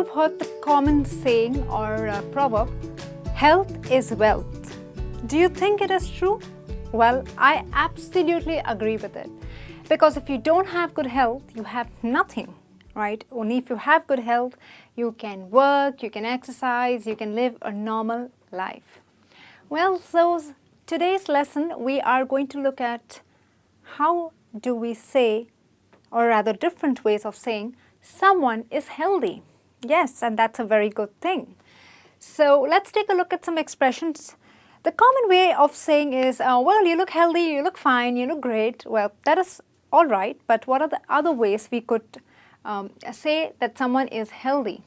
have heard the common saying or proverb, health is wealth. Do you think it is true? Well, I absolutely agree with it. Because if you don't have good health, you have nothing, right? Only if you have good health, you can work, you can exercise, you can live a normal life. Well, so today's lesson, we are going to look at how do we say, or rather different ways of saying, someone is healthy. Yes, and that's a very good thing. So let's take a look at some expressions. The common way of saying is, well, you look healthy, you look fine, you look great. Well, that is all right, but what are the other ways we could say that someone is healthy?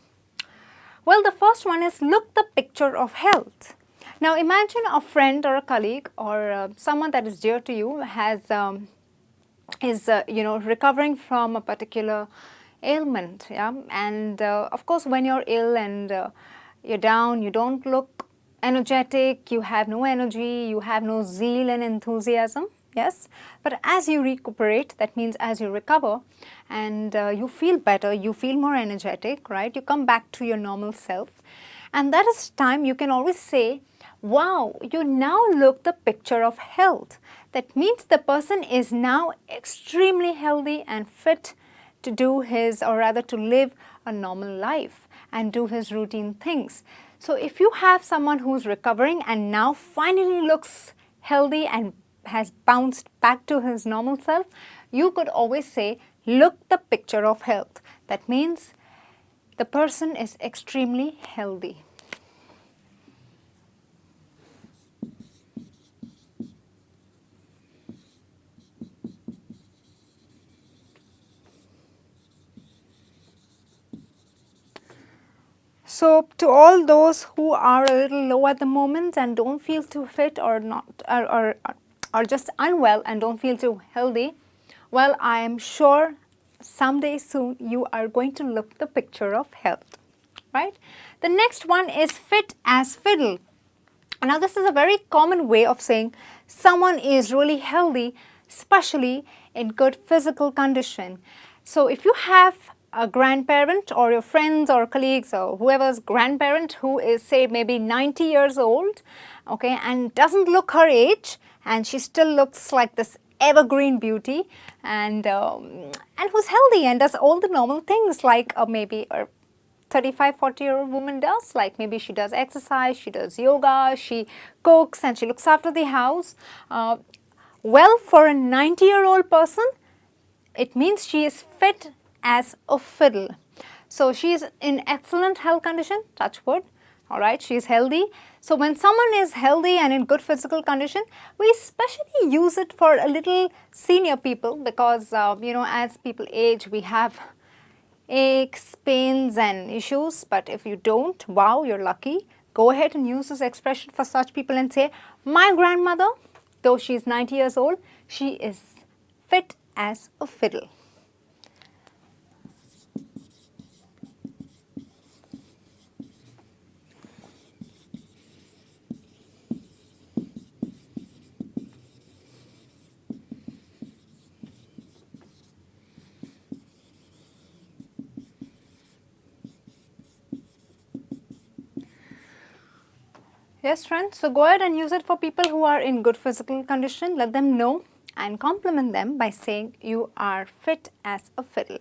Well, the first one is look the picture of health. Now imagine a friend or a colleague or someone that is dear to you is recovering from a particular ailment, yeah, and of course when you're ill and you're down, you don't look energetic, you have no energy, you have no zeal and enthusiasm, yes, but as you recuperate, that means as you recover and you feel better, you feel more energetic, right, you come back to your normal self, and that is time you can always say, wow, you now look the picture of health. That means the person is now extremely healthy and fit to do his, or rather to live a normal life and do his routine things. So if you have someone who's recovering and now finally looks healthy and has bounced back to his normal self, you could always say, look the picture of health. That means the person is extremely healthy. So to all those who are a little low at the moment and don't feel too fit or not or just unwell and don't feel too healthy, well, I am sure someday soon you are going to look the picture of health, right? The next one is fit as fiddle. Now this is a very common way of saying someone is really healthy, especially in good physical condition. So if you have a grandparent or your friends or colleagues or whoever's grandparent who is, say, maybe 90 years old, okay, and doesn't look her age, and she still looks like this evergreen beauty, and who's healthy and does all the normal things like maybe a 35, 40-year-old woman does, like maybe she does exercise, she does yoga, she cooks and she looks after the house. Well, for a 90-year-old person, it means she is fit as a fiddle. So she is in excellent health condition, touch wood, all right, she is healthy. So when someone is healthy and in good physical condition, we especially use it for a little senior people because, as people age, we have aches, pains and issues, but if you don't, wow, you're lucky. Go ahead and use this expression for such people and say, my grandmother, though she's 90 years old, she is fit as a fiddle. Yes, friends, so go ahead and use it for people who are in good physical condition. Let them know and compliment them by saying you are fit as a fiddle.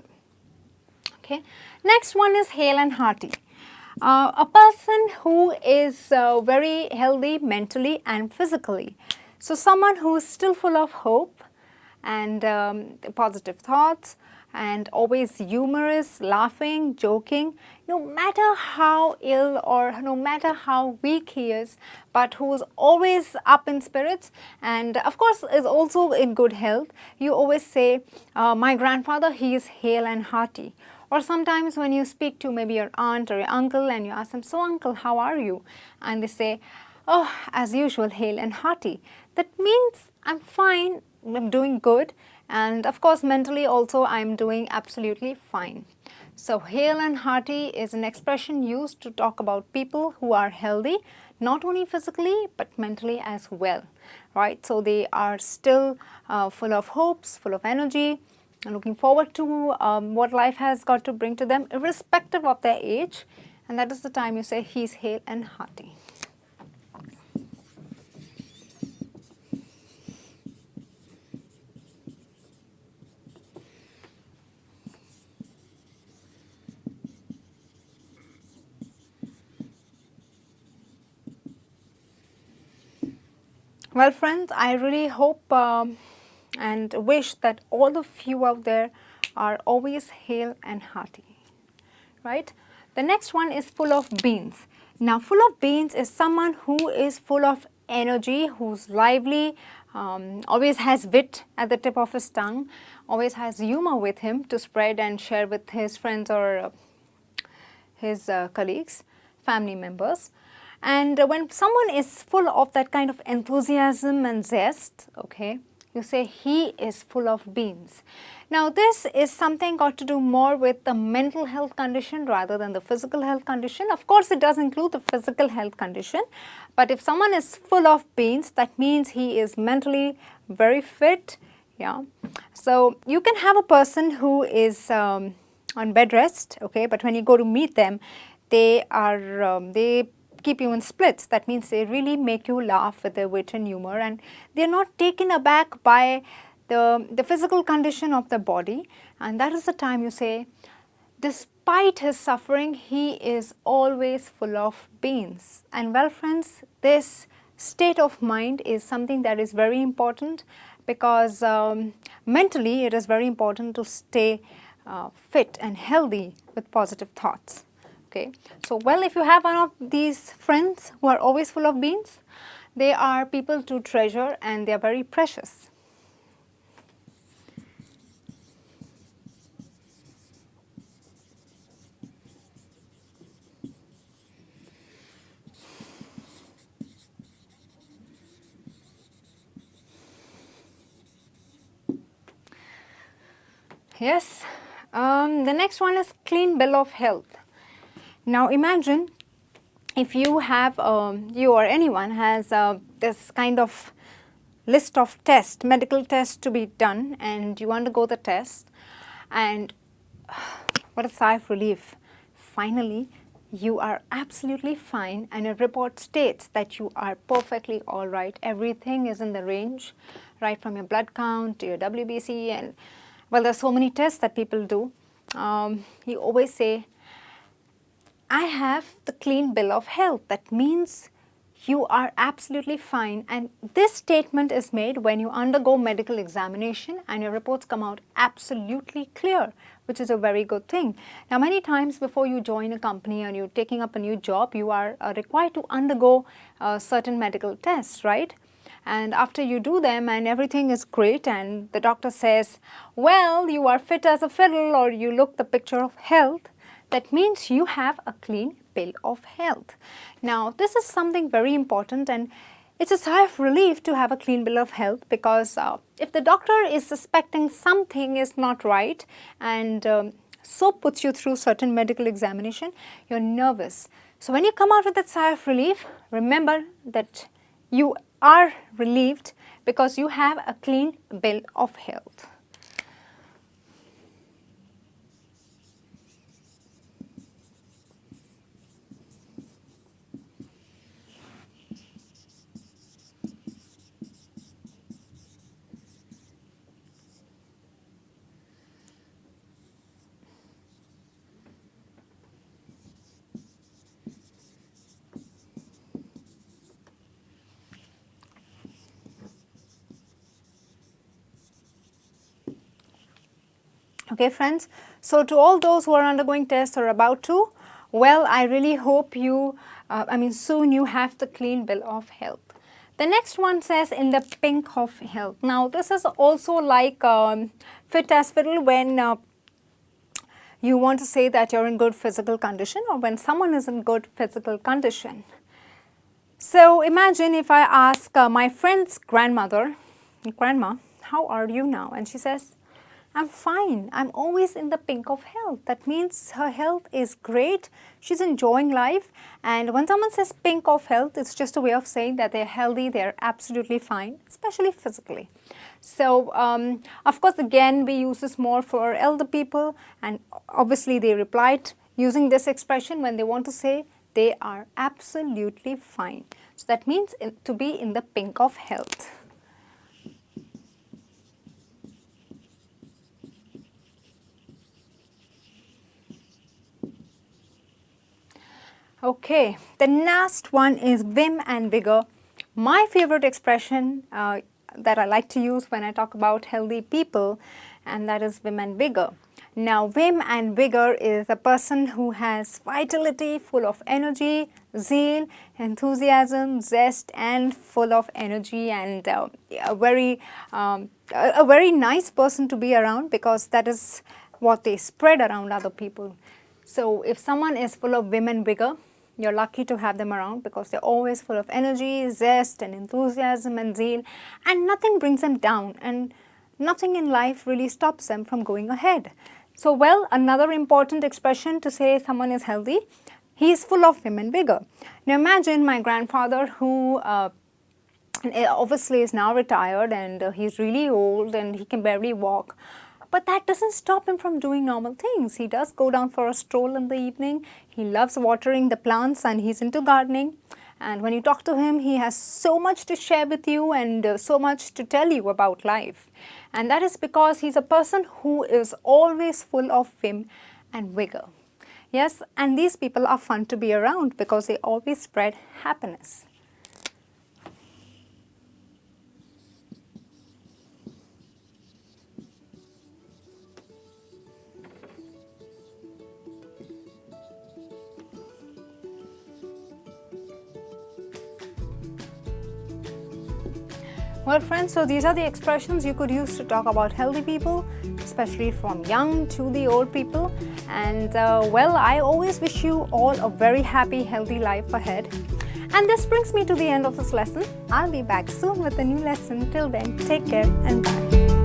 Okay. Next one is hale and hearty. A person who is very healthy mentally and physically. So someone who is still full of hope and positive thoughts and always humorous, laughing, joking, no matter how ill or no matter how weak he is, but who is always up in spirits and of course is also in good health. You always say, my grandfather, he is hale and hearty. Or sometimes when you speak to maybe your aunt or your uncle and you ask them, so uncle, how are you? And they say, oh, as usual, hale and hearty. That means I'm fine, I'm doing good. And of course, mentally also, I'm doing absolutely fine. So hale and hearty is an expression used to talk about people who are healthy, not only physically, but mentally as well, right? So they are still full of hopes, full of energy, and looking forward to what life has got to bring to them, irrespective of their age. And that is the time you say he's hale and hearty. Well, friends, I really hope and wish that all of you out there are always hale and hearty, right? The next one is full of beans. Now, full of beans is someone who is full of energy, who's lively, always has wit at the tip of his tongue, always has humor with him to spread and share with his friends or his colleagues, family members. And when someone is full of that kind of enthusiasm and zest, okay, you say he is full of beans. Now, this is something got to do more with the mental health condition rather than the physical health condition. Of course, it does include the physical health condition, but if someone is full of beans, that means he is mentally very fit. Yeah. So you can have a person who is on bed rest, okay, but when you go to meet them, they keep you in splits. That means they really make you laugh with their wit and humor, and they're not taken aback by the physical condition of the body. And that is the time you say, despite his suffering, he is always full of beans. And well, friends, this state of mind is something that is very important, because mentally it is very important to stay fit and healthy with positive thoughts. Okay. So, well, if you have one of these friends who are always full of beans, they are people to treasure and they are very precious. Yes. The next one is clean bill of health. Now imagine if you have, you or anyone has this kind of list of tests, medical tests to be done, and you undergo the test, and what a sigh of relief. Finally, you are absolutely fine and your report states that you are perfectly all right. Everything is in the range, right from your blood count to your WBC, and well, there's so many tests that people do. You always say, I have the clean bill of health. That means you are absolutely fine. And this statement is made when you undergo medical examination and your reports come out absolutely clear, which is a very good thing. Now, many times before you join a company and you're taking up a new job, you are required to undergo certain medical tests, right? And after you do them and everything is great and the doctor says, well, you are fit as a fiddle or you look the picture of health, that means you have a clean bill of health. Now, this is something very important, and it's a sigh of relief to have a clean bill of health, because if the doctor is suspecting something is not right and so puts you through certain medical examination, you're nervous. So when you come out with that sigh of relief, remember that you are relieved because you have a clean bill of health. Okay, friends, so to all those who are undergoing tests or about to, well, I really hope you, soon you have the clean bill of health. The next one says in the pink of health. Now, this is also like fit as fiddle when you want to say that you're in good physical condition or when someone is in good physical condition. So, imagine if I ask my friend's grandmother, Grandma, how are you now? And she says, I'm fine. I'm always in the pink of health. That means her health is great. She's enjoying life. And when someone says pink of health, it's just a way of saying that they're healthy, they're absolutely fine, especially physically. So, of course, again, we use this more for elder people, and obviously they replied using this expression when they want to say they are absolutely fine. So that means to be in the pink of health. Okay, the last one is vim and vigor. My favorite expression that I like to use when I talk about healthy people, and that is vim and vigor. Now, vim and vigor is a person who has vitality, full of energy, zeal, enthusiasm, zest, and full of energy, and a very nice person to be around, because that is what they spread around other people. So, if someone is full of vim and vigor, you're lucky to have them around, because they're always full of energy, zest, and enthusiasm and zeal, and nothing brings them down, and nothing in life really stops them from going ahead. So, well, another important expression to say someone is healthy, he is full of vim and vigor. Now, imagine my grandfather, who obviously is now retired, and he's really old and he can barely walk. But that doesn't stop him from doing normal things. He does go down for a stroll in the evening. He loves watering the plants, and he's into gardening. And when you talk to him, he has so much to share with you, and so much to tell you about life. And that is because he's a person who is always full of vim and vigor. Yes, and these people are fun to be around, because they always spread happiness. Well, friends, so these are the expressions you could use to talk about healthy people, especially from young to the old people. And well, I always wish you all a very happy, healthy life ahead. And this brings me to the end of this lesson. I'll be back soon with a new lesson. Till then, take care and bye.